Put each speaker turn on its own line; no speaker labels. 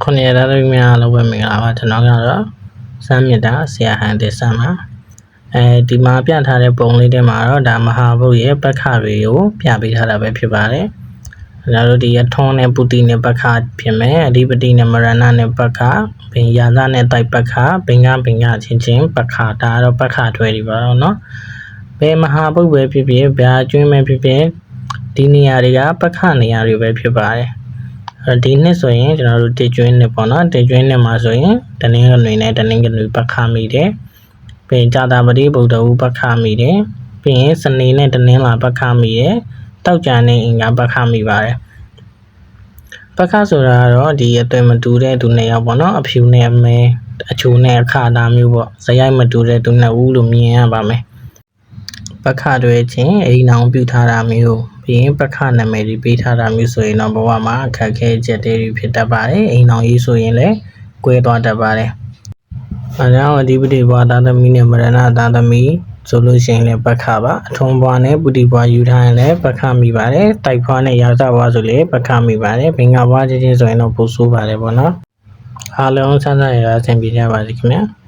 ခုနှစ်ရက်သားများလောက်ပဲမင်္ဂလာပါကျွန်တော်ကတော့စမ်းမြစ်တာဆရာဟန်တေဆန်ပါဒီမှာပြထားတဲ့ပုံလေးထဲမှာတော့ဒါမဟာဘုတ်ရဲ့ပက္ခတွေကိုပြပေးထားတာပဲဖြစ်ပါတယ်ကျွန်တော်တို့ဒီအထွန်းနဲ့ပုတိနဲ့ပက္ခဖြစ်မယ်အဓိပတိနဲ့မရဏနဲ့ပက္ခဘင်ယာသနဲ့တိုက်ပက္ခဘင်္ဂချင်းပက္ခဒါတော့ပက္ခထွဲတွေပါတော့เนาะဘယ်မဟာဘုတ်ပဲဖြစ်ဖြစ်ဗျာကျွင်းပဲဖြစ်ဖြစ်ဒီနေရာတွေကပက္ခနေရာတွေပဲဖြစ်ပါတယ်ဒီနှစ်ဆိုရင်ကျွန်တော်တို့တေကျွင်းနှစ်ပေါ့နော်တေကျွင်းနှစ်မှာဆိုရင်တနင်္ဂနွေနဲ့တနင်္ဂနွေပက္ခမိတယ်ပြီးရင်ကြာတာပတိဗုဒ္ဓဦးပက္ခမိတယ်ပြီးရင်စနေနဲ့တနင်္လာပက္ခမိတယ်တောက်ကြနဲ့အင်္ဂါပက္ခမိပါတယ်ပက္ခဆိုတာကတော့ဒီအသွင်မတူတဲ့သူနှစ်ယောက်ပေါ့နော်အဖြူနဲ့အမဲအချိုနဲ့အခါတာမျိုးပေါ့ဇယိုက်မတူတဲ့သူနှစ်ဦးလို့မြင်ရပါမယ်ပက္ခတွေချင်းအိမ်အောင်ပြုထားတာမျိုးပြီးရင်ပက္ခနာမည်တွေပေးထားတာမျိုးဆိုရင်တော့ဘဝမှာအခက်အခဲချက်တွေဖြစ်တတ်ပါတယ်အိမ်အောင်ရေးဆိုရင်လည်းကွဲသွားတတ်ပါတယ်အဲကြောင့်အဓိပတိဘဝသာသမီနဲ့မရဏသာသမီဆိုလို့ရှိရင်လည်းပက္ခပါအထွန်းဘဝနဲ့ပုတိဘဝယူထားရင်လည်းပက္ခမိပါတယ်တိုက်ဘဝနဲ့ရာဇဘဝဆိုလည်းပက္ခမိပါတယ်ဘင်္ဂဘဝချင်းဆိုရင်တော့ပို့ဆိုးပါတယ်ပေါ့နော်အားလုံးဆန်းဆန်းရအဆင်ပြေကြပါစေခင်ဗျာ